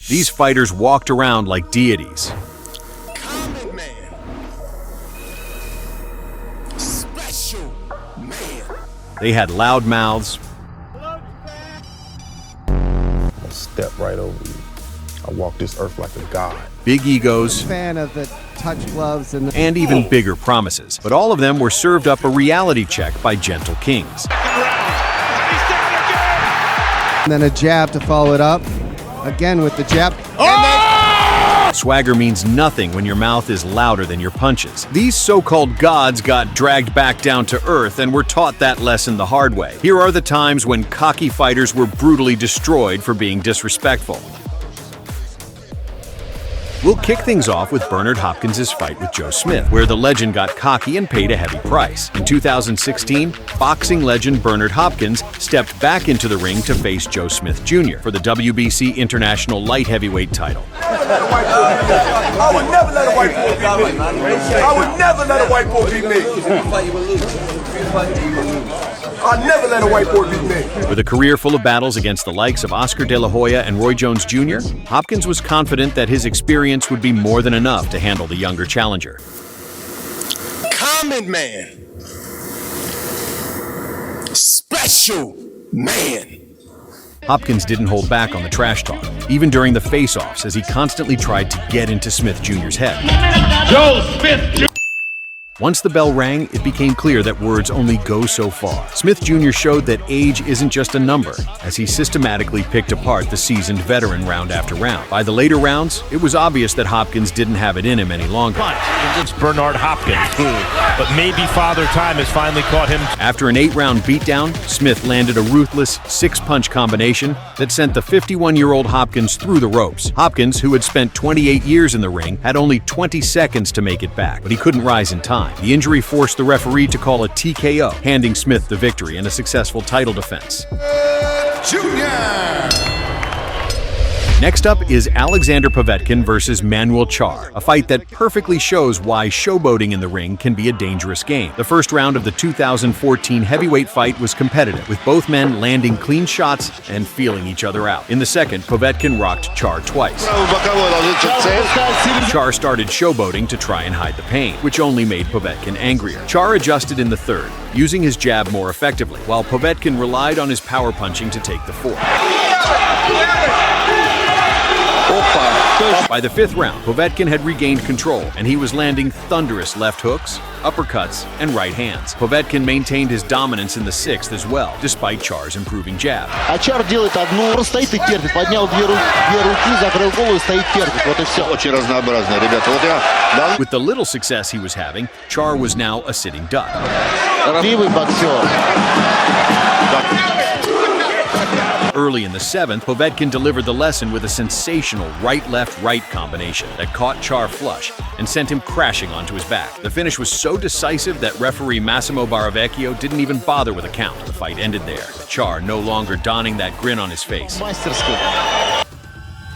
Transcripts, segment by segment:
These fighters walked around like deities. Common man. Special man. They had loud mouths. I'll step right over you. I walk this earth like a god. Big egos. Fan of the touch gloves and even bigger promises. But all of them were served up a reality check by gentle kings. and then a jab to follow it up. Again with the jab. Swagger means nothing when your mouth is louder than your punches. These so-called gods got dragged back down to earth and were taught that lesson the hard way. Here are the times when cocky fighters were brutally destroyed for being disrespectful. We'll kick things off with Bernard Hopkins' fight with Joe Smith, where the legend got cocky and paid a heavy price. In 2016, boxing legend Bernard Hopkins stepped back into the ring to face Joe Smith Jr. for the WBC International Light Heavyweight title. I would never let a white boy beat me. I would never let a white boy beat me. I'd never let a white boy beat me. With a career full of battles against the likes of Oscar De La Hoya and Roy Jones Jr., Hopkins was confident that his experience would be more than enough to handle the younger challenger. Common man. Special man. Hopkins didn't hold back on the trash talk, even during the face-offs, as he constantly tried to get into Smith Jr.'s head. Joe Smith Jr. Once the bell rang, it became clear that words only go so far. Smith Jr. showed that age isn't just a number, as he systematically picked apart the seasoned veteran round after round. By the later rounds, it was obvious that Hopkins didn't have it in him any longer. It's Bernard Hopkins, but maybe Father Time has finally caught him. After an 8-round beatdown, Smith landed a ruthless 6-punch combination that sent the 51-year-old Hopkins through the ropes. Hopkins, who had spent 28 years in the ring, had only 20 seconds to make it back, but he couldn't rise in time. The injury forced the referee to call a TKO, handing Smith the victory and a successful title defense. Junior. Next up is Alexander Povetkin versus Manuel Charr, a fight that perfectly shows why showboating in the ring can be a dangerous game. The first round of the 2014 heavyweight fight was competitive, with both men landing clean shots and feeling each other out. In the second, Povetkin rocked Charr twice. Charr started showboating to try and hide the pain, which only made Povetkin angrier. Charr adjusted in the third, using his jab more effectively, while Povetkin relied on his power punching to take the fourth. By the fifth round, Povetkin had regained control, and he was landing thunderous left hooks, uppercuts, and right hands. Povetkin maintained his dominance in the sixth as well, despite Charr's improving jab. А Чар делает одну, стоит и терпит, поднял две руки, закрыл голову, стоит терпит, вот и все. Очень разнообразно, ребята. Вот я... With the little success he was having, Charr was now a sitting duck. Левый боксер. Early in the seventh, Povetkin delivered the lesson with a sensational right-left-right combination that caught Charr flush and sent him crashing onto his back. The finish was so decisive that referee Massimo Barravecchio didn't even bother with a count. The fight ended there, with Charr no longer donning that grin on his face.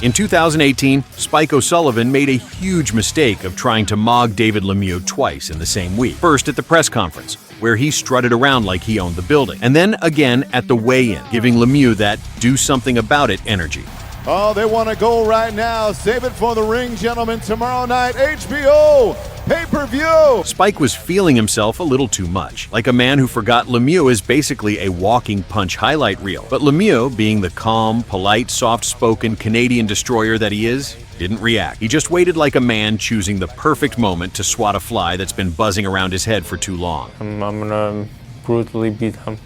In 2018, Spike O'Sullivan made a huge mistake of trying to mog David Lemieux twice in the same week. First at the press conference, where he strutted around like he owned the building, and then again at the weigh-in, giving Lemieux that do-something-about-it energy. Oh, they want to go right now. Save it for the ring, gentlemen. Tomorrow night, HBO, pay-per-view. Spike was feeling himself a little too much, like a man who forgot Lemieux is basically a walking punch highlight reel. But Lemieux, being the calm, polite, soft-spoken Canadian destroyer that he is, didn't react. He just waited like a man choosing the perfect moment to swat a fly that's been buzzing around his head for too long. I'm gonna brutally beat him.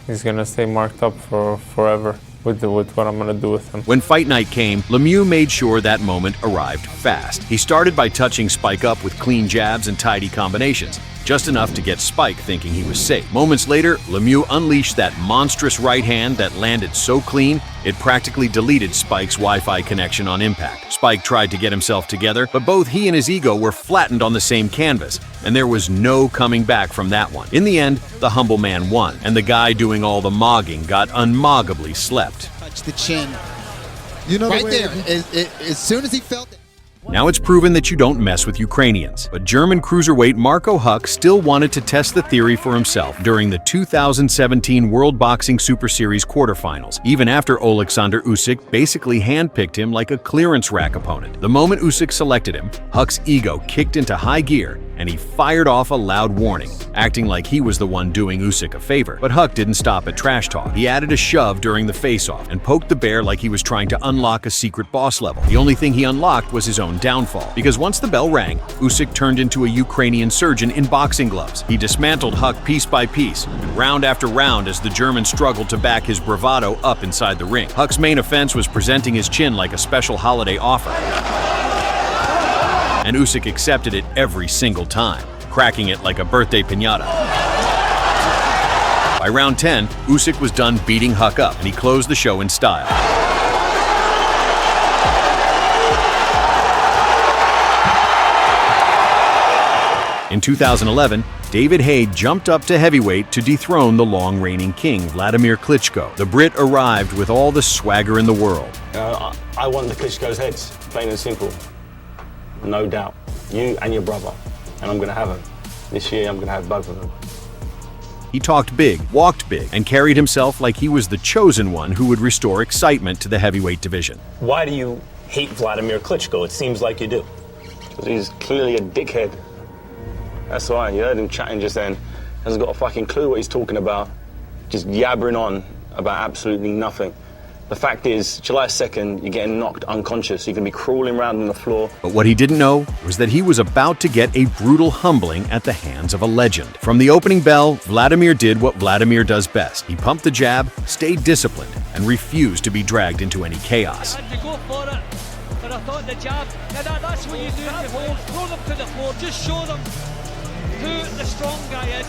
He's gonna stay marked up for forever with what I'm gonna do with him. When fight night came, Lemieux made sure that moment arrived fast. He started by touching Spike up with clean jabs and tidy combinations, just enough to get Spike thinking he was safe. Moments later, Lemieux unleashed that monstrous right hand that landed so clean, it practically deleted Spike's Wi-Fi connection on impact. Spike tried to get himself together, but both he and his ego were flattened on the same canvas, and there was no coming back from that one. In the end, the humble man won, and the guy doing all the mogging got unmoggably slept. Touch the chin. You know, right there, as soon as he felt it. Now it's proven that you don't mess with Ukrainians. But German cruiserweight Marco Huck still wanted to test the theory for himself during the 2017 World Boxing Super Series quarterfinals, even after Alexander Usyk basically handpicked him like a clearance rack opponent. The moment Usyk selected him, Huck's ego kicked into high gear and he fired off a loud warning, acting like he was the one doing Usyk a favor. But Huck didn't stop at trash talk. He added a shove during the face-off and poked the bear like he was trying to unlock a secret boss level. The only thing he unlocked was his own downfall, because once the bell rang, Usyk turned into a Ukrainian surgeon in boxing gloves. He dismantled Huck piece by piece, and round after round as the German struggled to back his bravado up inside the ring. Huck's main offense was presenting his chin like a special holiday offer. And Usyk accepted it every single time, cracking it like a birthday piñata. By round 10, Usyk was done beating Huck up, and he closed the show in style. In 2011, David Haye jumped up to heavyweight to dethrone the long-reigning king, Vladimir Klitschko. The Brit arrived with all the swagger in the world. I want the Klitschko's heads, plain and simple. No doubt. You and your brother. And I'm going to have them. This year, I'm going to have both of them. He talked big, walked big, and carried himself like he was the chosen one who would restore excitement to the heavyweight division. Why do you hate Vladimir Klitschko? It seems like you do. Because he's clearly a dickhead. That's why. You heard him chatting just then. Hasn't got a fucking clue what he's talking about. Just yabbering on about absolutely nothing. The fact is, July 2nd, you're getting knocked unconscious. You're going to be crawling around on the floor. But what he didn't know was that he was about to get a brutal humbling at the hands of a legend. From the opening bell, Vladimir did what Vladimir does best. He pumped the jab, stayed disciplined, and refused to be dragged into any chaos. I had to go for it, but I thought the jab, that's what you do in the hold. Throw them to the floor, just show them who the strong guy is.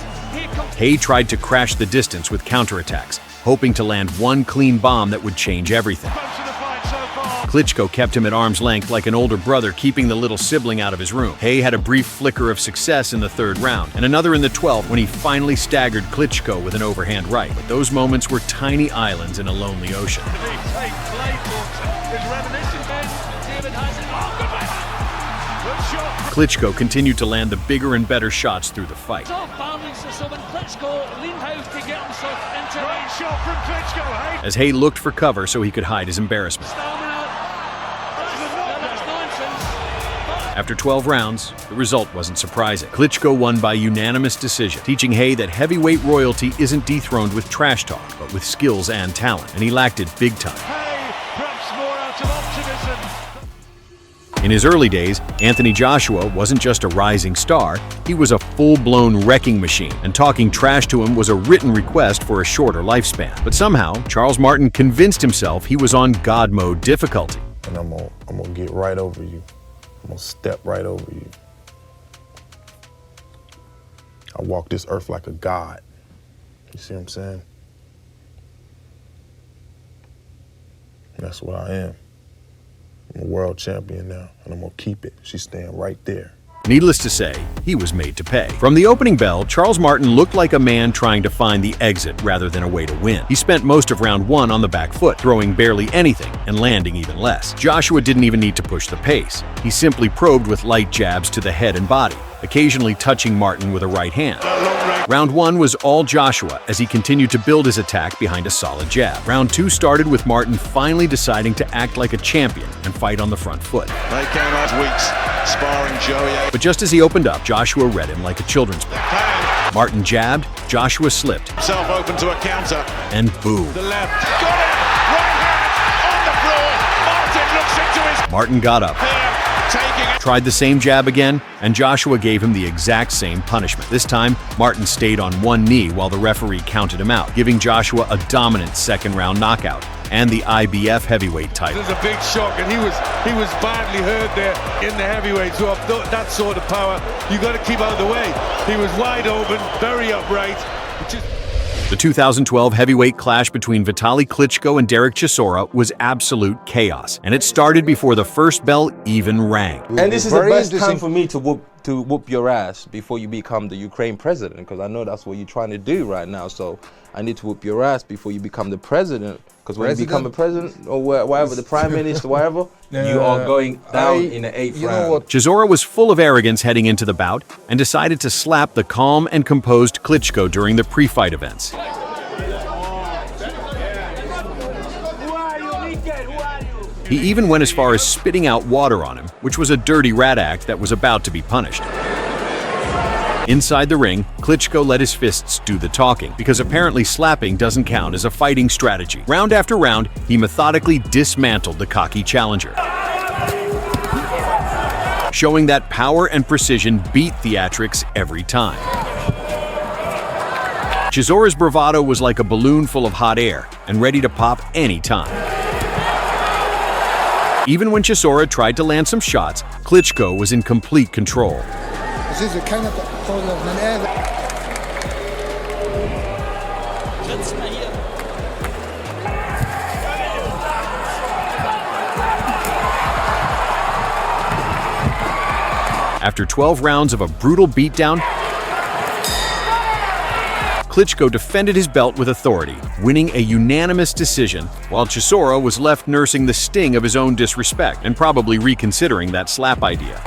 Haye tried to crash the distance with counterattacks, hoping to land one clean bomb that would change everything. Klitschko kept him at arm's length like an older brother keeping the little sibling out of his room. Haye had a brief flicker of success in the third round, and another in the 12th when he finally staggered Klitschko with an overhand right. But those moments were tiny islands in a lonely ocean. Klitschko continued to land the bigger and better shots through the fight. As Haye looked for cover so he could hide his embarrassment. After 12 rounds, the result wasn't surprising. Klitschko won by unanimous decision, teaching Haye that heavyweight royalty isn't dethroned with trash talk, but with skills and talent, and he lacked it big time. In his early days, Anthony Joshua wasn't just a rising star, he was a full-blown wrecking machine, and talking trash to him was a written request for a shorter lifespan. But somehow, Charles Martin convinced himself he was on God mode difficulty. And I'm gonna get right over you. I'm gonna step right over you. I walk this earth like a god. You see what I'm saying? And that's what I am. I'm a world champion now, and I'm gonna keep it. She's staying right there. Needless to say, he was made to pay. From the opening bell, Charles Martin looked like a man trying to find the exit rather than a way to win. He spent most of round 1 on the back foot, throwing barely anything and landing even less. Joshua didn't even need to push the pace. He simply probed with light jabs to the head and body, occasionally touching Martin with a right hand. Round 1 was all Joshua as he continued to build his attack behind a solid jab. Round 2 started with Martin finally deciding to act like a champion and fight on the front foot. They came out weeks sparring Joey. But just as he opened up, Joshua read him like a children's book. Martin jabbed, Joshua slipped. Himself open to a counter. And boom. The left. Got it! Right hand on the floor. Martin looks into his... Martin got up. Tried the same jab again, and Joshua gave him the exact same punishment. This time, Martin stayed on one knee while the referee counted him out, giving Joshua a dominant second-round knockout and the IBF heavyweight title. This is a big shock, and he was badly hurt there in the heavyweight. So that sort of power, you got to keep out of the way. He was wide open, very upright. The 2012 heavyweight clash between Vitaly Klitschko and Derek Chisora was absolute chaos, and it started before the first bell even rang. And this is the best time for me to whoop to whoop your ass before you become the Ukraine president, because I know that's what you're trying to do right now. So I need to whoop your ass before you become the president, because when you become a president or whatever, the prime minister, whatever, you are going down in the 8th round. Chisora was full of arrogance heading into the bout and decided to slap the calm and composed Klitschko during the pre-fight events. He even went as far as spitting out water on him, which was a dirty rat act that was about to be punished. Inside the ring, Klitschko let his fists do the talking, because apparently slapping doesn't count as a fighting strategy. Round after round, he methodically dismantled the cocky challenger, showing that power and precision beat theatrics every time. Chisora's bravado was like a balloon full of hot air and ready to pop any time. Even when Chisora tried to land some shots, Klitschko was in complete control. After 12 rounds of a brutal beatdown, Klitschko defended his belt with authority, winning a unanimous decision, while Chisora was left nursing the sting of his own disrespect and probably reconsidering that slap idea.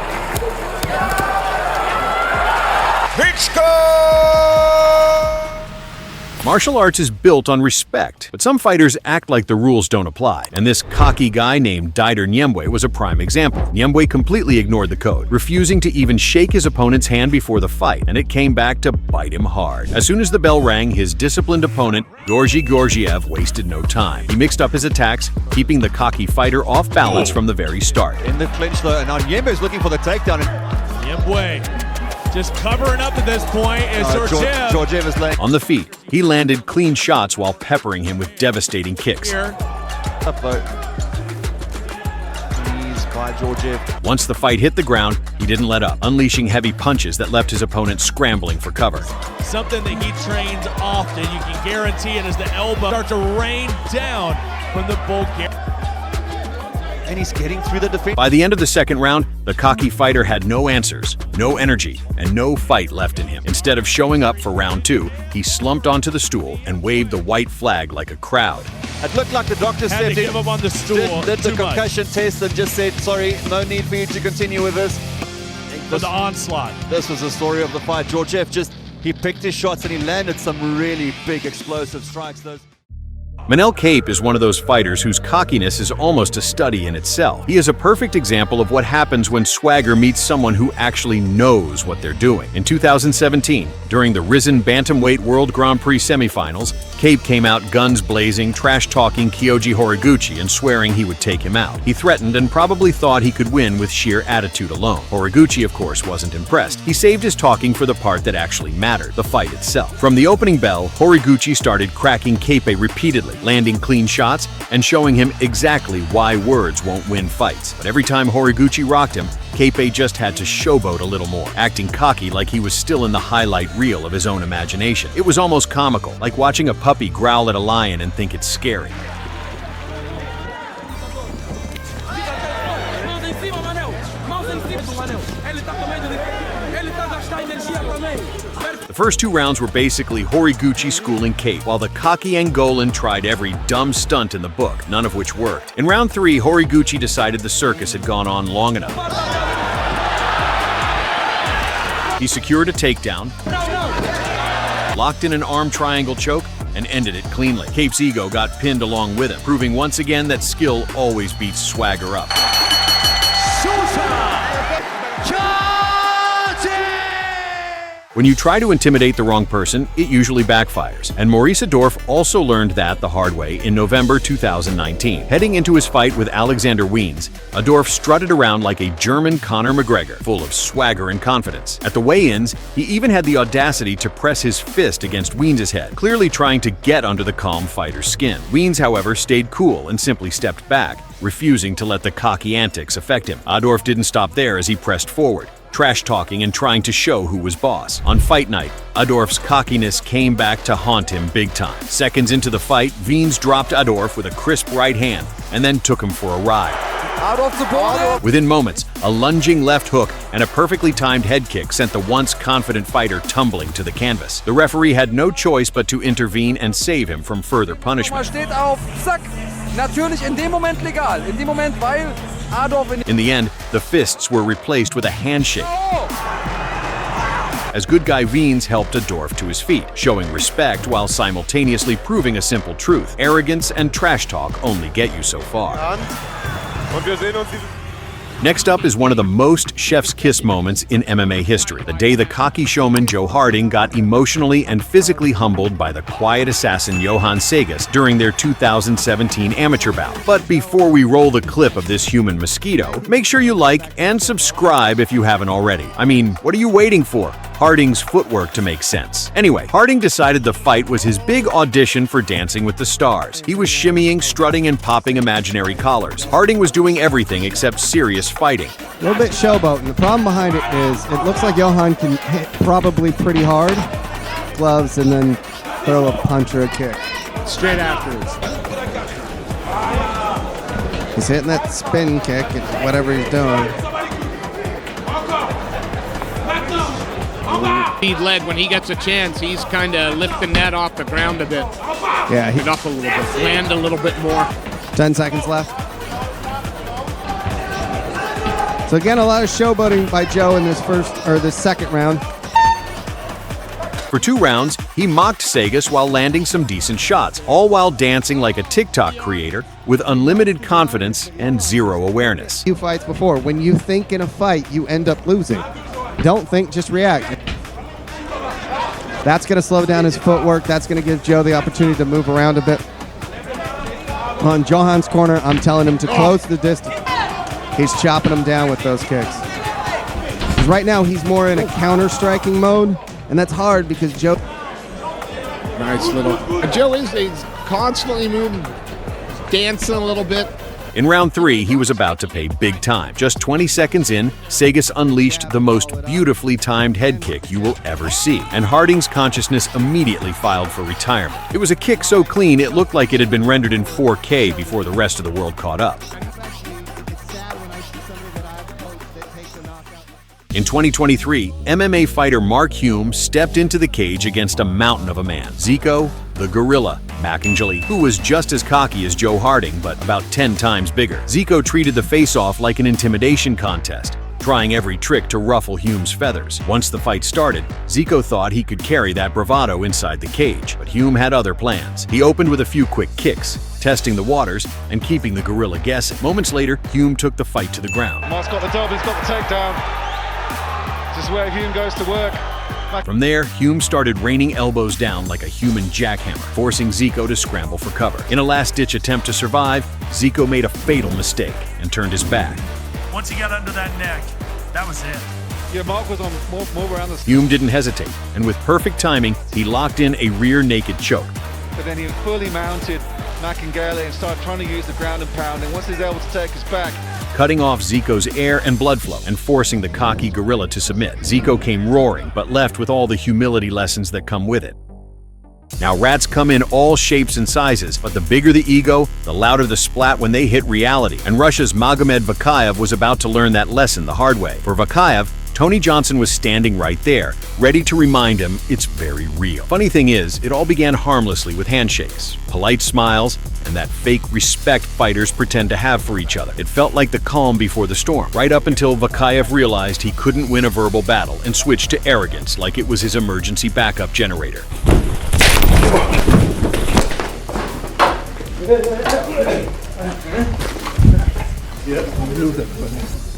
Martial arts is built on respect, but some fighters act like the rules don't apply, and this cocky guy named Yamway was a prime example. Yamway completely ignored the code, refusing to even shake his opponent's hand before the fight, and it came back to bite him hard. As soon as the bell rang, his disciplined opponent, Gorj wasted no time. He mixed up his attacks, keeping the cocky fighter off balance from the very start. In the clinch though, and now Yamway's looking for the takedown. Yamway just covering up at this point is Gorjev's leg. On the feet, he landed clean shots while peppering him with devastating kicks. By Gorjev. Once the fight hit the ground, he didn't let up, unleashing heavy punches that left his opponent scrambling for cover. Something that he trains often, you can guarantee it, as the elbow starts to rain down from the bull kick. And he's getting through the defense. By the end of the second round, the cocky fighter had no answers, no energy, and no fight left in him. Instead of showing up for round 2, he slumped onto the stool and waved the white flag like a crowd. It looked like the doctor had to give him on the stool. Did the concussion test and just said, sorry, no need for you to continue with this. For the onslaught. This was the story of the fight. Gorjev he picked his shots and he landed some really big explosive strikes. Manel Kape is one of those fighters whose cockiness is almost a study in itself. He is a perfect example of what happens when swagger meets someone who actually knows what they're doing. In 2017, during the Risen Bantamweight World Grand Prix semifinals, Kape came out guns blazing, trash-talking Kyoji Horiguchi and swearing he would take him out. He threatened and probably thought he could win with sheer attitude alone. Horiguchi, of course, wasn't impressed. He saved his talking for the part that actually mattered, the fight itself. From the opening bell, Horiguchi started cracking Kape repeatedly, landing clean shots and showing him exactly why words won't win fights. But every time Horiguchi rocked him, Kape just had to showboat a little more, acting cocky like he was still in the highlight reel of his own imagination. It was almost comical, like watching a puppy growl at a lion and think it's scary. The first 2 rounds were basically Horiguchi schooling Kape, while the cocky Angolan tried every dumb stunt in the book, none of which worked. In round 3, Horiguchi decided the circus had gone on long enough. He secured a takedown, locked in an arm triangle choke, and ended it cleanly. Kape's ego got pinned along with him, proving once again that skill always beats swagger up. When you try to intimidate the wrong person, it usually backfires. And Maurice Adorf also learned that the hard way in November 2019. Heading into his fight with Alexander Wiens, Adorf strutted around like a German Conor McGregor, full of swagger and confidence. At the weigh-ins, he even had the audacity to press his fist against Wiens' head, clearly trying to get under the calm fighter's skin. Wiens, however, stayed cool and simply stepped back, refusing to let the cocky antics affect him. Adorf didn't stop there as he pressed forward, trash-talking and trying to show who was boss. On fight night, Adorf's cockiness came back to haunt him big time. Seconds into the fight, Wiens dropped Adorf with a crisp right hand and then took him for a ride. Adorf zu Boden. Within moments, a lunging left hook and a perfectly timed head kick sent the once confident fighter tumbling to the canvas. The referee had no choice but to intervene and save him from further punishment. Steht auf, zack. Natürlich in dem Moment legal. In dem Moment, weil Adorf In the end, the fists were replaced with a handshake, as good guy Wiens helped Adorf to his feet, showing respect while simultaneously proving a simple truth. Arrogance and trash talk only get you so far. Next up is one of the most chef's kiss moments in MMA history, the day the cocky showman Joe Harding got emotionally and physically humbled by the quiet assassin Johan Seus during their 2017 amateur bout. But before we roll the clip of this human mosquito, make sure you like and subscribe if you haven't already. I mean, what are you waiting for? Harding's footwork to make sense. Anyway, Harding decided the fight was his big audition for Dancing with the Stars. He was shimmying, strutting, and popping imaginary collars. Harding was doing everything except serious fighting. A little bit showboating. The problem behind it is it looks like Johan can hit probably pretty hard. Gloves and then throw a punch or a kick. Straight afterwards. He's hitting that spin kick and whatever he's doing. Lead leg, when he gets a chance, he's kind of lifting that off the ground a bit. Yeah, Lift it up a little bit, land a little bit more. 10 seconds left. So again, a lot of showboating by Joe in this second round. For 2 rounds, he mocked Seus while landing some decent shots, all while dancing like a TikTok creator with unlimited confidence and zero awareness. Few fights before, when you think in a fight, you end up losing. Don't think, just react. That's going to slow down his footwork. That's going to give Joe the opportunity to move around a bit. On Johan's corner, I'm telling him to close the distance. He's chopping him down with those kicks. Right now, he's more in a counter-striking mode, and that's hard because Joe... Nice little... Joe is constantly moving, dancing a little bit. In round 3, he was about to pay big time. Just 20 seconds in, Seus unleashed the most beautifully timed head kick you will ever see, and Harding's consciousness immediately filed for retirement. It was a kick so clean it looked like it had been rendered in 4K before the rest of the world caught up. In 2023, MMA fighter Mark Hume stepped into the cage against a mountain of a man, Ziko, the Gorilla McAngeli, who was just as cocky as Joe Harding, but about 10 times bigger. Ziko treated the face-off like an intimidation contest, trying every trick to ruffle Hume's feathers. Once the fight started, Ziko thought he could carry that bravado inside the cage, but Hume had other plans. He opened with a few quick kicks, testing the waters and keeping the Gorilla guessing. Moments later, Hume took the fight to the ground. Mark's got the double, he's got the takedown. This is where Hume goes to work. From there, Hume started raining elbows down like a human jackhammer, forcing Ziko to scramble for cover. In a last-ditch attempt to survive, Ziko made a fatal mistake and turned his back. Once he got under that neck, that was it. Yeah, Mark was on more around the... Hume didn't hesitate, and with perfect timing, he locked in a rear naked choke. But then he fully mounted McAngeli and started trying to use the ground and pound, and once he's able to take his back, cutting off Ziko's air and blood flow and forcing the cocky gorilla to submit. Ziko came roaring, but left with all the humility lessons that come with it. Now, rats come in all shapes and sizes, but the bigger the ego, the louder the splat when they hit reality. And Russia's Magomed Vakayav was about to learn that lesson the hard way. For Vakayav, Tony Johnson was standing right there, ready to remind him it's very real. Funny thing is, it all began harmlessly with handshakes, polite smiles, and that fake respect fighters pretend to have for each other. It felt like the calm before the storm, right up until Vakayav realized he couldn't win a verbal battle and switched to arrogance like it was his emergency backup generator.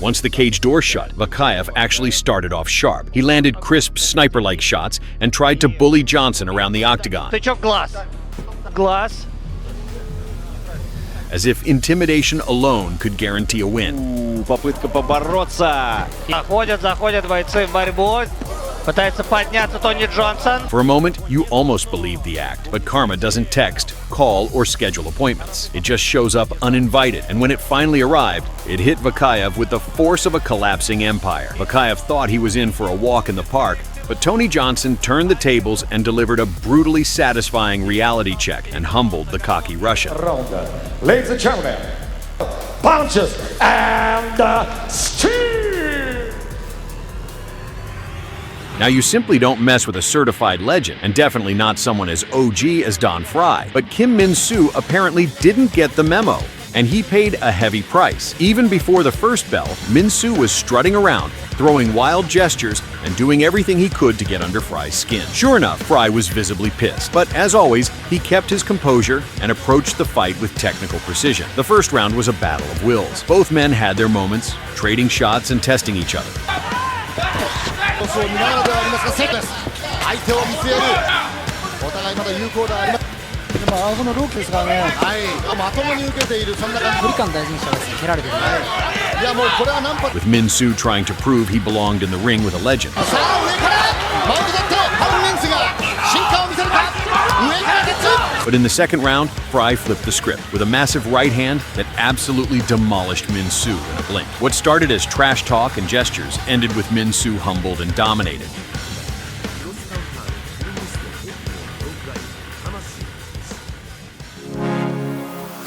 Once the cage door shut, Vakayav actually started off sharp. He landed crisp sniper-like shots and tried to bully Johnson around the octagon. Glass. As if intimidation alone could guarantee a win. Попытка побороться. Заходят бойцы в борьбу. Пытается подняться Тони Джонсон. For a moment, you almost believed the act, but karma doesn't text, call, or schedule appointments. It just shows up uninvited, and when it finally arrived, it hit Vakayav with the force of a collapsing empire. Vakayav thought he was in for a walk in the park, but Tony Johnson turned the tables and delivered a brutally satisfying reality check and humbled the cocky Russian. Ladies and gentlemen, punches, and steel. Now, you simply don't mess with a certified legend, and definitely not someone as OG as Don Fry. But Kim Minsu apparently didn't get the memo, and he paid a heavy price. Even before the first bell, Minsu was strutting around, throwing wild gestures and doing everything he could to get under Fry's skin. Sure enough, Fry was visibly pissed, but as always, he kept his composure and approached the fight with technical precision. The first round was a battle of wills. Both men had their moments, trading shots and testing each other. With Minsu trying to prove he belonged in the ring with a legend. But in the second round, Fry flipped the script with a massive right hand that absolutely demolished Minsu in a blink. What started as trash talk and gestures ended with Minsu humbled and dominated.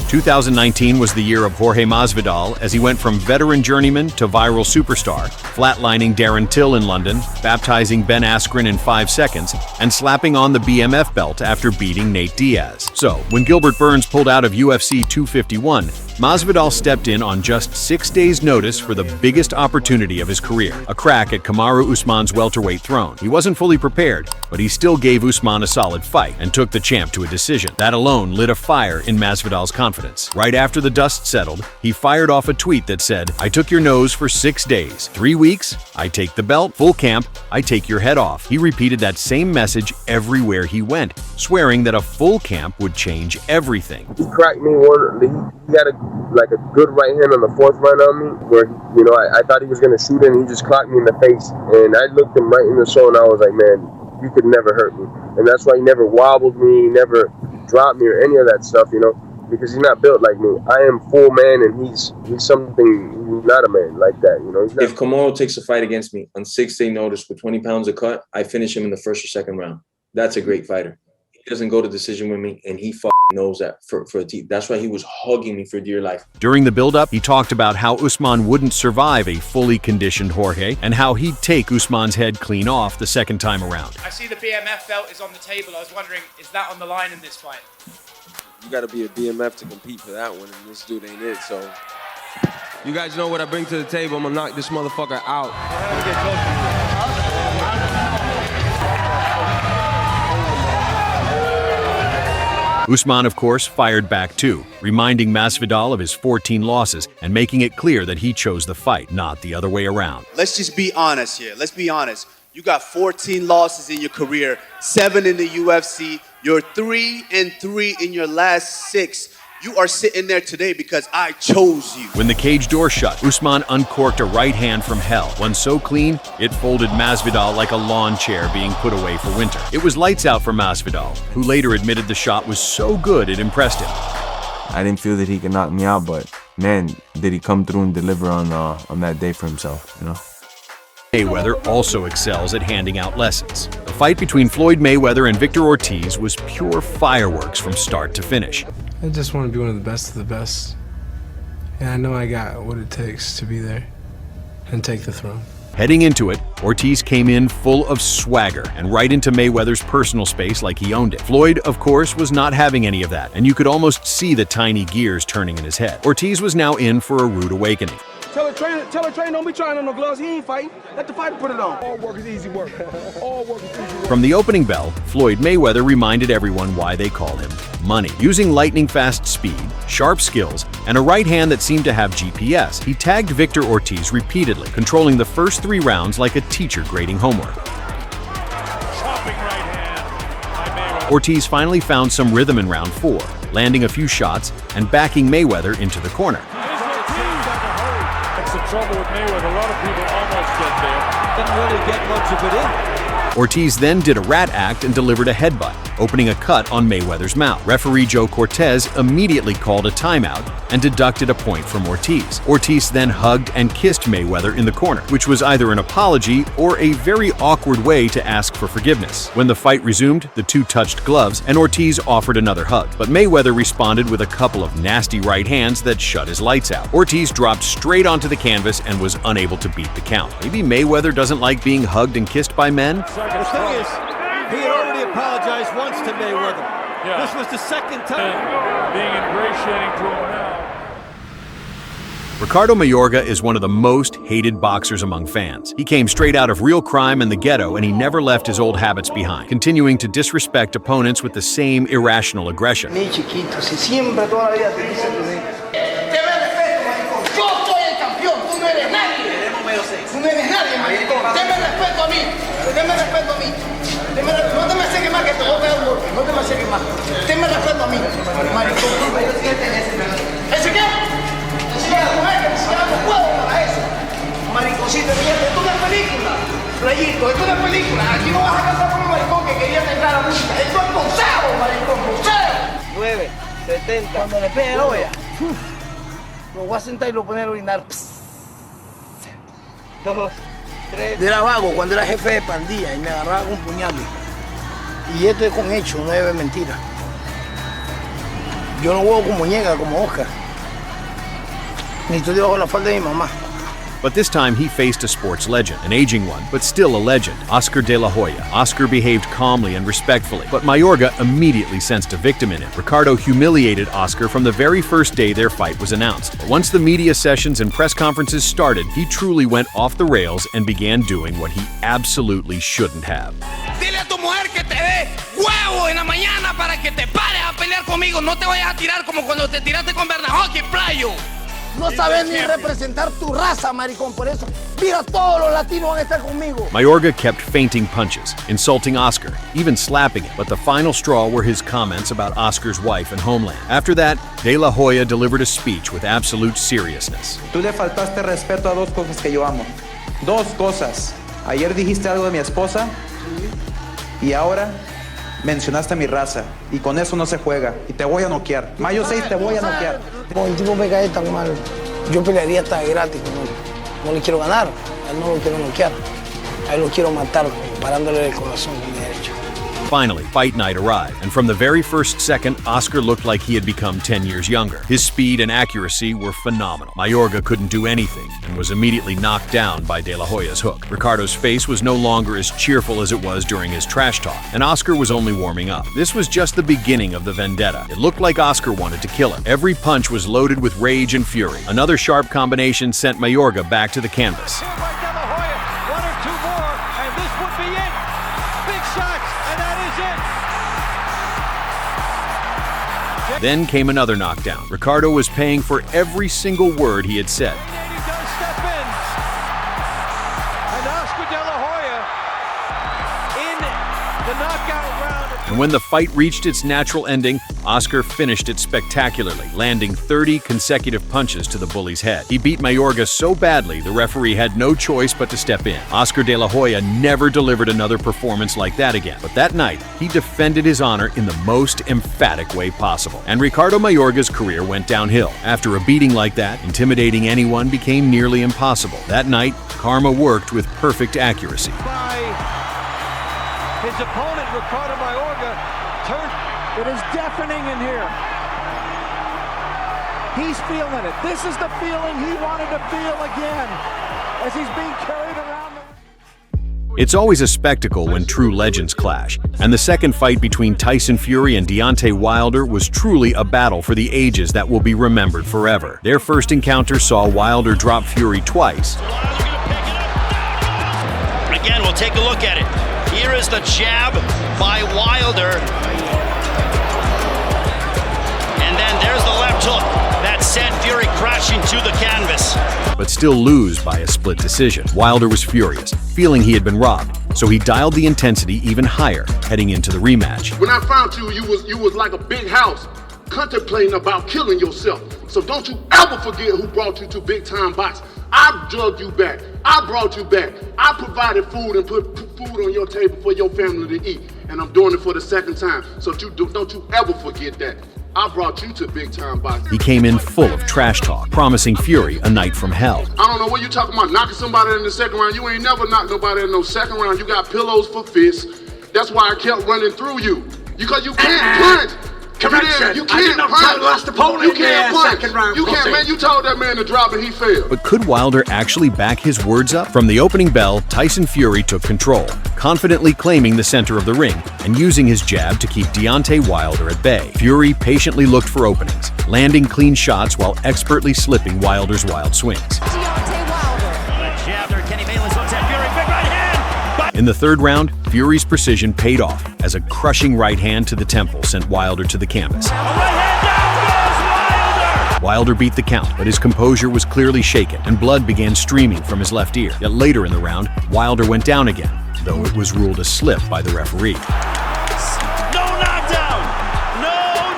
2019 was the year of Jorge Masvidal as he went from veteran journeyman to viral superstar, flatlining Darren Till in London, baptizing Ben Askren in 5 seconds, and slapping on the BMF belt after beating Nate Diaz. So, when Gilbert Burns pulled out of UFC 251, Masvidal stepped in on just 6 days' notice for the biggest opportunity of his career, a crack at Kamaru Usman's welterweight throne. He wasn't fully prepared, but he still gave Usman a solid fight and took the champ to a decision. That alone lit a fire in Masvidal's confidence. Right after the dust settled, he fired off a tweet that said, "I took your nose for 6 days. 3 weeks, I take the belt. Full camp, I take your head off." He repeated that same message everywhere he went, swearing that a full camp would change everything. He cracked me one. He had a good right hand on the fourth round on me, where I thought he was gonna shoot it, and he just clocked me in the face. And I looked him right in the soul, and I was like, "Man, you could never hurt me." And that's why he never wobbled me, he never dropped me or any of that stuff, because he's not built like me. I am full man, and he's something, he's not a man like that, If Kamaru takes a fight against me on 6-day notice with 20 pounds of cut, I finish him in the first or second round. That's a great fighter. He doesn't go to decision with me, and he knows that for a team. That's why he was hugging me for dear life. During the build-up, he talked about how Usman wouldn't survive a fully conditioned Jorge and how he'd take Usman's head clean off the second time around. I see the BMF belt is on the table. I was wondering, is that on the line in this fight? You got to be a BMF to compete for that one, and this dude ain't it, so. You guys know what I bring to the table. I'm gonna knock this motherfucker out. Usman, of course, fired back too, reminding Masvidal of his 14 losses and making it clear that he chose the fight, not the other way around. Let's just be honest here. Let's be honest. You got 14 losses in your career, 7 in the UFC. You're 3-3 in your last 6. You are sitting there today because I chose you. When the cage door shut, Usman uncorked a right hand from hell, one so clean, it folded Masvidal like a lawn chair being put away for winter. It was lights out for Masvidal, who later admitted the shot was so good it impressed him. I didn't feel that he could knock me out, but man, did he come through and deliver on that day for himself, Mayweather also excels at handing out lessons. The fight between Floyd Mayweather and Victor Ortiz was pure fireworks from start to finish. I just want to be one of the best of the best. And I know I got what it takes to be there and take the throne. Heading into it, Ortiz came in full of swagger and right into Mayweather's personal space like he owned it. Floyd, of course, was not having any of that, and you could almost see the tiny gears turning in his head. Ortiz was now in for a rude awakening. Tell her trainer, don't be trying on no gloves. He ain't fighting. Let the fighter put it on. All work is easy work. All work is easy work. From the opening bell, Floyd Mayweather reminded everyone why they call him Money. Using lightning-fast speed, sharp skills, and a right hand that seemed to have GPS, he tagged Victor Ortiz repeatedly, controlling the first 3 rounds like a teacher grading homework. Ortiz finally found some rhythm in round 4, landing a few shots and backing Mayweather into the corner. Trouble with Mayweather. A lot of people almost get there. Didn't really get much of it in. Ortiz then did a rat act and delivered a headbutt. opening a cut on Mayweather's mouth. Referee Joe Cortez immediately called a timeout and deducted a point from Ortiz. Ortiz then hugged and kissed Mayweather in the corner, which was either an apology or a very awkward way to ask for forgiveness. When the fight resumed, the two touched gloves and Ortiz offered another hug, but Mayweather responded with a couple of nasty right hands that shut his lights out. Ortiz dropped straight onto the canvas and was unable to beat the count. Maybe Mayweather doesn't like being hugged and kissed by men? The thing is, he had already apologized once to Mayweather. Yeah. This was the second time. Being ingratiating to him now. Ricardo Mayorga is one of the most hated boxers among fans. He came straight out of real crime and the ghetto, and he never left his old habits behind, continuing to disrespect opponents with the same irrational aggression. Mi chiquito, si siempre toda la vida te dice que te me respeto, maricón. Yo soy el campeón, tú no eres nadie. Tú no eres nadie, maricón. Deme respeto a mí. Deme respeto a mí. No te me acerques más que te voy a pegar un golpe. No te me acerques más. Deme respeto a mí, maricón. ¿Ese qué? No puedo para eso. Mariconcito, esto no es película. Playito, esto no es película. Aquí no vas a casar con un maricón que quería entrar a la música. Esto es boxeo, maricón, boxeo. 9, 70. Cuando le pegue el Hoya, lo voy a sentar y lo poner a orinar. 2, 3. Yo era vago cuando era jefe de pandilla y me agarraba con puñales. Y esto es con hecho, no es mentira. Yo no juego con muñeca como Oscar. Ni estoy debajo la falda de mi mamá. But this time he faced a sports legend, an aging one, but still a legend, Oscar de la Hoya. Oscar behaved calmly and respectfully, but Mayorga immediately sensed a victim in it. Ricardo humiliated Oscar from the very first day their fight was announced. But once the media sessions and press conferences started, he truly went off the rails and began doing what he absolutely shouldn't have. Dile a tu mujer que te dé huevo en la mañana para que te pares a pelear conmigo. No te vayas a tirar como cuando te tiraste con Bernahawk y Playo. No sabes ni representar tu raza, maricón. Por eso, mira, todos los latinos van a estar conmigo. Mayorga kept feinting punches, insulting Oscar, even slapping him. But the final straw were his comments about Oscar's wife and homeland. After that, De La Hoya delivered a speech with absolute seriousness. Tú le faltaste respeto a dos cosas que yo amo. Dos cosas. Ayer dijiste algo de mi esposa y ahora mencionaste mi raza. Y con eso no se juega. Y te voy a noquear. Mayo 6 te voy a noquear. Como el tipo me cae tan mal, yo pelearía hasta gratis con él. No le quiero ganar, a él no lo quiero noquear. A él lo quiero matar, parándole el corazón con mi derecha. Finally, fight night arrived, and from the very first second, Oscar looked like he had become 10 years younger. His speed and accuracy were phenomenal. Mayorga couldn't do anything and was immediately knocked down by De La Hoya's hook. Ricardo's face was no longer as cheerful as it was during his trash talk, and Oscar was only warming up. This was just the beginning of the vendetta. It looked like Oscar wanted to kill him. Every punch was loaded with rage and fury. Another sharp combination sent Mayorga back to the canvas. Then came another knockdown. Ricardo was paying for every single word he had said. And he does step in. And Oscar de la Hoya in the knockout round. And when the fight reached its natural ending, Oscar finished it spectacularly, landing 30 consecutive punches to the bully's head. He beat Mayorga so badly, the referee had no choice but to step in. Oscar de la Hoya never delivered another performance like that again. But that night, he defended his honor in the most emphatic way possible. And Ricardo Mayorga's career went downhill. After a beating like that, intimidating anyone became nearly impossible. That night, karma worked with perfect accuracy. By his opponent, Ricardo Mayorga, turned. It is deafening in here. He's feeling it. This is the feeling he wanted to feel again as he's being carried around the... It's always a spectacle when true legends clash, and the second fight between Tyson Fury and Deontay Wilder was truly a battle for the ages that will be remembered forever. Their first encounter saw Wilder drop Fury twice. Again, we'll take a look at it. Here is the jab by Wilder. And then there's the left hook that sent Fury crashing to the canvas. But still lose by a split decision. Wilder was furious, feeling he had been robbed, so he dialed the intensity even higher, heading into the rematch. When I found you was like a big house, contemplating about killing yourself. So don't you ever forget who brought you to big time box. I drugged you back. I brought you back. I provided food and put food on your table for your family to eat. and I'm doing it for the second time. So don't you ever forget that. I brought you to big time boxing. He came in full of trash talk, promising Fury a night from hell. I don't know what you talking about, knocking somebody in the second round. You ain't never knocked nobody in no second round. You got pillows for fists. That's why I kept running through you. Because you can't punch. Correction. You can't punch. Last opponent. You can't punch. Second round. You can't, man. You told that man to drop and he failed. But could Wilder actually back his words up? From the opening bell, Tyson Fury took control, confidently claiming the center of the ring and using his jab to keep Deontay Wilder at bay. Fury patiently looked for openings, landing clean shots while expertly slipping Wilder's wild swings. Deontay Wilder. Jab there, Kenny Malin's looks at Fury, big right hand. In the third round, Fury's precision paid off as a crushing right hand to the temple sent Wilder to the canvas. Wilder beat the count, but his composure was clearly shaken, and blood began streaming from his left ear. Yet later in the round, Wilder went down again, though it was ruled a slip by the referee. No knockdown! No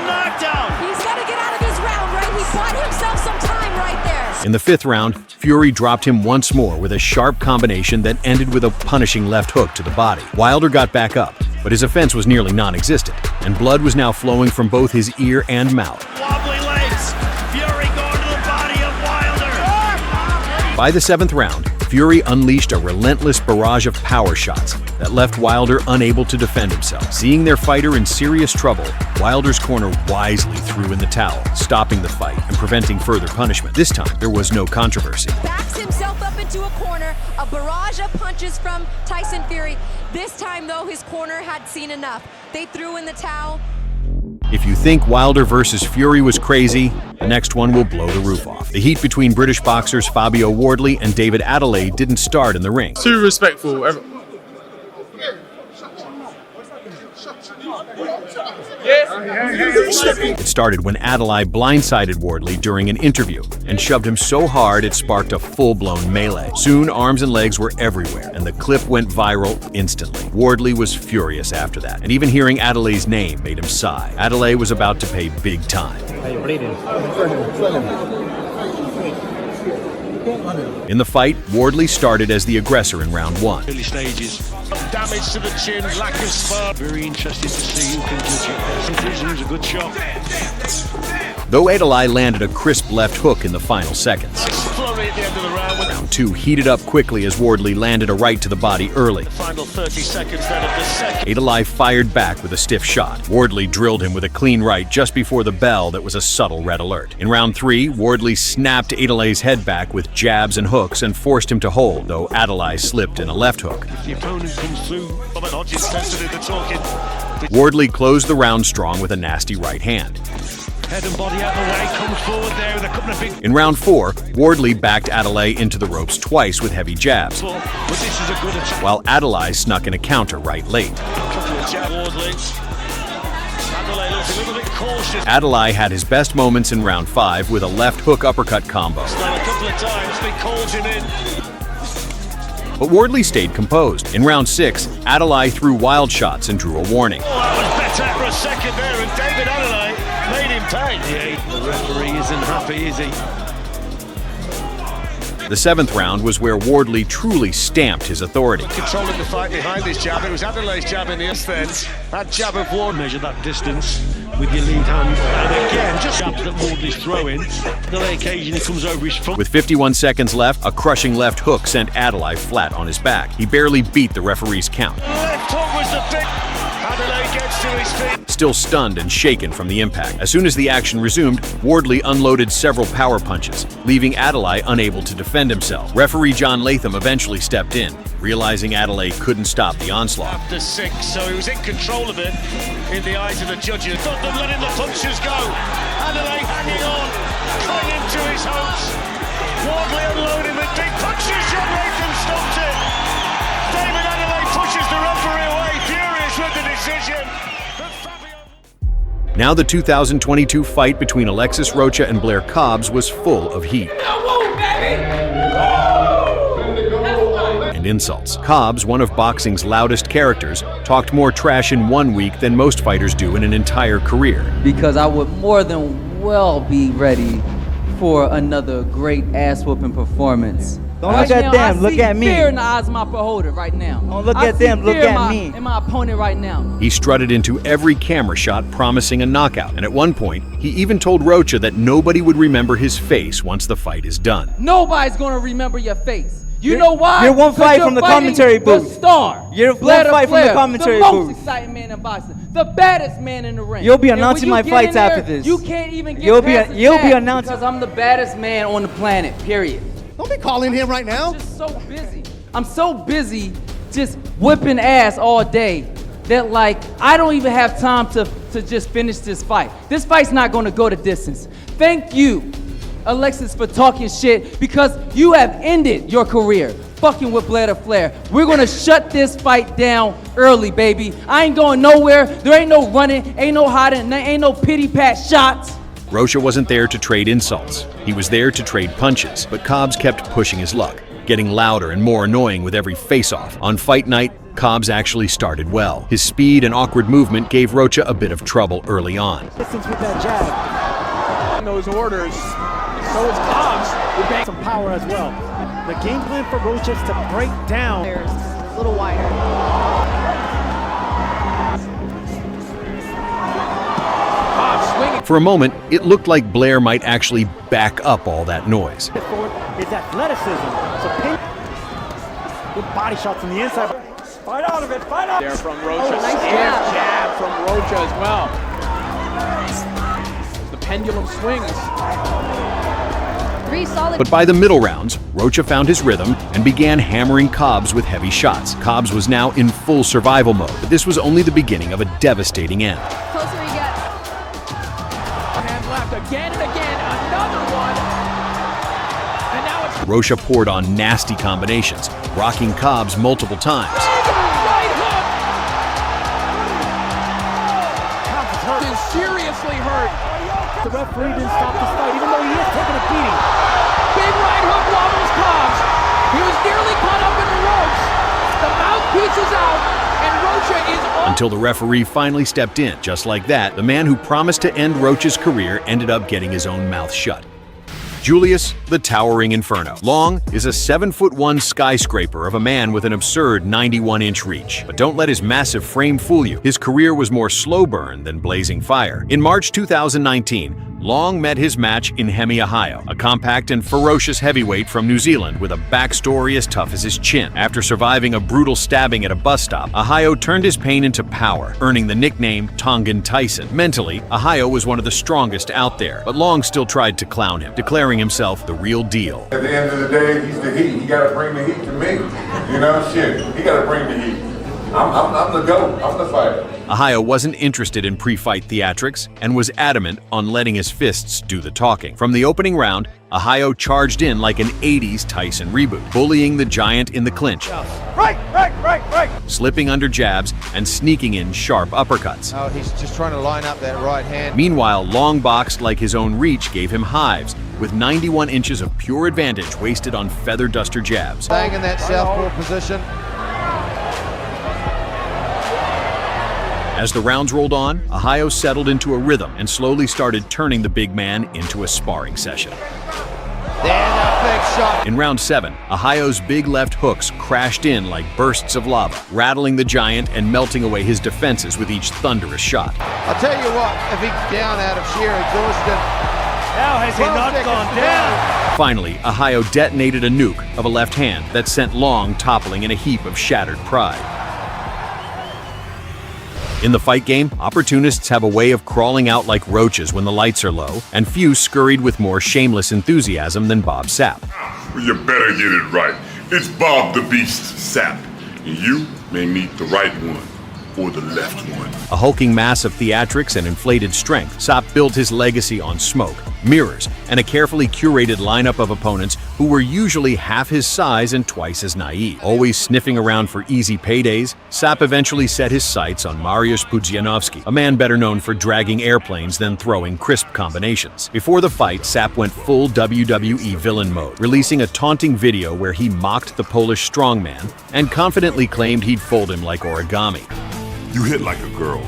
knockdown! He's got to get out of this round, right? He bought himself some time right there. In the fifth round, Fury dropped him once more with a sharp combination that ended with a punishing left hook to the body. Wilder got back up, but his offense was nearly non-existent, and blood was now flowing from both his ear and mouth. Wobbly legs. Fury going to the body of Wilder. By the seventh round, Fury unleashed a relentless barrage of power shots that left Wilder unable to defend himself. Seeing their fighter in serious trouble, Wilder's corner wisely threw in the towel, stopping the fight and preventing further punishment. This time, there was no controversy. Backs himself up into a corner, a barrage of punches from Tyson Fury. This time, though, his corner had seen enough. They threw in the towel. If you think Wilder versus Fury was crazy, the next one will blow the roof off. The heat between British boxers Fabio Wardley and David Adeleye didn't start in the ring. Too respectful. It started when Adeleye blindsided Wardley during an interview and shoved him so hard it sparked a full-blown melee. Soon, arms and legs were everywhere, and the clip went viral instantly. Wardley was furious after that, and even hearing Adelaye's name made him sigh. Adeleye was about to pay big time. In the fight, Wardley started as the aggressor in round one. Early stages. Damage to the chin, lack of spark. Very interested to see who can judge it. It was a good shot. Though Adeleye landed a crisp left hook in the final seconds. Flurry at the end of the round. Round two heated up quickly as Wardley landed a right to the body early. The final 30 seconds then of the second. Adeleye fired back with a stiff shot. Wardley drilled him with a clean right just before the bell that was a subtle red alert. In round three, Wardley snapped Adelaye's head back with jabs and hooks and forced him to hold, though Adeleye slipped in a left hook. If the opponent comes through, Robert Hodges tends to do the talking. Wardley closed the round strong with a nasty right hand. Head and body out the way, comes forward there with a couple of big... In round four, Wardley backed Adeleye into the ropes twice with heavy jabs, But this is a good attack. while Adeleye snuck in a counter right late. Couple of jab, Wardley. Adeleye looks a little bit cautious. Adeleye had his best moments in round five with a left hook uppercut combo. Now a couple of times, they called him in. But Wardley stayed composed. In round six, Adeleye threw wild shots and drew a warning. Oh, that was better for a second there, and David Adeleye made him pay. Yeah, the referee isn't happy, is he? The seventh round was where Wardley truly stamped his authority. Controlling the fight behind his jab. It was Adelaye's jab in the then. That jab of Ward. Measure that distance with your lead hand. And again, just jabs that Wardley's throwing. The occasionally comes over his front. With 51 seconds left, a crushing left hook sent Adeleye flat on his back. He barely beat the referee's count. Left hook was the big. Adeleye gets to his feet. Still stunned and shaken from the impact. As soon as the action resumed, Wardley unloaded several power punches, leaving Adeleye unable to defend himself. Referee John Latham eventually stepped in, realizing Adeleye couldn't stop the onslaught. After 6, so he was in control of it in the eyes of the judges. Thought them letting the punches go. Adeleye hanging on, clinging to his hopes. Wardley unloading with big punches. John Latham stopped it. David Adeleye pushes the referee away, furious with the decision. Now the 2022 fight between Alexis Rocha and Blair Cobbs was full of heat and insults. Cobbs, one of boxing's loudest characters, talked more trash in 1 week than most fighters do in an entire career. Because I would more than well be ready for another great ass-whooping performance Don't look at them, look at me. I see fear in the eyes of my beholder right now. Don't look at them, look at me. In my opponent right now. He strutted into every camera shot promising a knockout, and at one point, he even told Roach that nobody would remember his face once the fight is done. Nobody's gonna remember your face. You know why? You're one fight from the commentary booth. The star. You're one fight from the commentary booth. The booth. most exciting man in boxing. The baddest man in the ring. You'll be announcing my fights after this. You can't even get You'll past be announcing because I'm the baddest man on the planet, period. Don't be calling him right now. I'm just so busy. I'm so busy just whipping ass all day that like I don't even have time to just finish this fight. This fight's not gonna go the distance. Thank you, Alexis, for talking shit because you have ended your career fucking with Blair Flair. We're gonna shut this fight down early, baby. I ain't going nowhere. There ain't no running, ain't no hiding, there ain't no pity pat shots. Rocha wasn't there to trade insults. He was there to trade punches, but Cobbs kept pushing his luck, getting louder and more annoying with every face-off. On fight night, Cobbs actually started well. His speed and awkward movement gave Rocha a bit of trouble early on. Distance with that jab. Those orders. So is Cobbs with some power as well. The game plan for Roach is to break down. There's a little wider. For a moment, it looked like Blair might actually back up all that noise. It's athleticism. So pin. Good body shots on the inside. Fight out of it, fight out. There from Rocha. Nice jab from Rocha as well. The pendulum swings. But by the middle rounds, Rocha found his rhythm and began hammering Cobbs with heavy shots. Cobbs was now in full survival mode, but this was only the beginning of a devastating end. Closer he gets. Hand left again and again, another one. And now it's Rocha poured on nasty combinations, rocking Cobbs multiple times. right hook. Is seriously hurt. The referee didn't stop this fight, even though he is taking a beating. Big right hook wobbles Cobbs. He was nearly caught up in the ropes. The mouthpiece is out, and Rocha is on. Until the referee finally stepped in. Just like that, the man who promised to end Rocha's career ended up getting his own mouth shut. Julius, the Towering Inferno. Long is a 7'1" skyscraper of a man with an absurd 91-inch reach. But don't let his massive frame fool you. His career was more slow burn than blazing fire. In March 2019, Long met his match in Haye, a compact and ferocious heavyweight from New Zealand with a backstory as tough as his chin. After surviving a brutal stabbing at a bus stop, Haye turned his pain into power, earning the nickname Tongan Tyson. Mentally, Haye was one of the strongest out there, but Long still tried to clown him, declaring himself the real deal. At the end of the day, he's the heat. He got to bring the heat to me. You know, shit. He got to bring the heat. I'm the GOAT. I'm the fighter. Haye wasn't interested in pre-fight theatrics and was adamant on letting his fists do the talking. From the opening round, Haye charged in like an 80s Tyson reboot, bullying the giant in the clinch, Right. slipping under jabs and sneaking in sharp uppercuts. Oh, he's just trying to line up that right hand. Meanwhile, Long boxed like his own reach gave him hives, with 91 inches of pure advantage wasted on feather duster jabs. Staying in that southpaw position. As the rounds rolled on, Haye settled into a rhythm and slowly started turning the big man into a sparring session. Big shot. In round 7, Haye's big left hooks crashed in like bursts of lava, rattling the giant and melting away his defenses with each thunderous shot. I'll tell you what, if he's down out of sheer exhaustion. How has he not gone down? Finally, Haye detonated a nuke of a left hand that sent Long toppling in a heap of shattered pride. In the fight game, opportunists have a way of crawling out like roaches when the lights are low, and few scurried with more shameless enthusiasm than Bob Sapp. You better get it right. It's Bob the Beast Sapp, and you may meet the right one or the left one. A hulking mass of theatrics and inflated strength, Sapp built his legacy on smoke, mirrors, and a carefully curated lineup of opponents who were usually half his size and twice as naive. Always sniffing around for easy paydays, Sapp eventually set his sights on Mariusz Pudzianowski, a man better known for dragging airplanes than throwing crisp combinations. Before the fight, Sapp went full WWE villain mode, releasing a taunting video where he mocked the Polish strongman and confidently claimed he'd fold him like origami. You hit like a girl.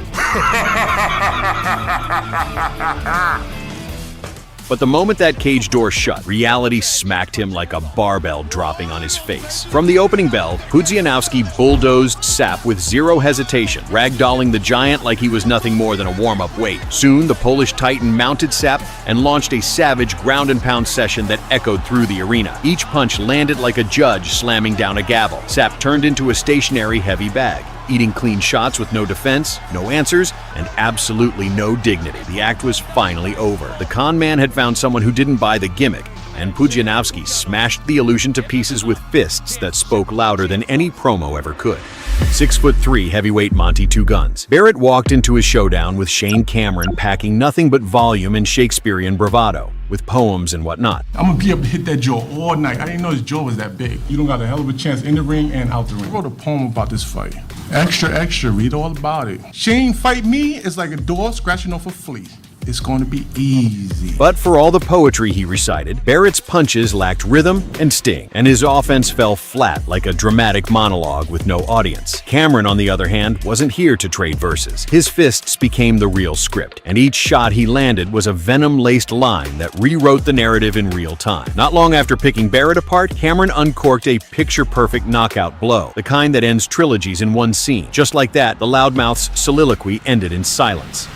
But the moment that cage door shut, reality smacked him like a barbell dropping on his face. From the opening bell, Pudzianowski bulldozed Sapp with zero hesitation, ragdolling the giant like he was nothing more than a warm-up weight. Soon, the Polish Titan mounted Sapp and launched a savage ground-and-pound session that echoed through the arena. Each punch landed like a judge slamming down a gavel. Sapp turned into a stationary heavy bag, eating clean shots with no defense, no answers, and absolutely no dignity. The act was finally over. The con man had found someone who didn't buy the gimmick, and Pudzianowski smashed the illusion to pieces with fists that spoke louder than any promo ever could. 6'3" heavyweight Monty Two Guns. Barrett walked into his showdown with Shane Cameron packing nothing but volume and Shakespearean bravado, with poems and whatnot. I'm gonna be able to hit that jaw all night. I didn't know his jaw was that big. You don't got a hell of a chance in the ring and out the ring. I wrote a poem about this fight. Extra, extra, read all about it. Shane fight me is like a door scratching off a flea. It's going to be easy. But for all the poetry he recited, Barrett's punches lacked rhythm and sting, and his offense fell flat like a dramatic monologue with no audience. Cameron, on the other hand, wasn't here to trade verses. His fists became the real script, and each shot he landed was a venom-laced line that rewrote the narrative in real time. Not long after picking Barrett apart, Cameron uncorked a picture-perfect knockout blow, the kind that ends trilogies in one scene. Just like that, the loudmouth's soliloquy ended in silence.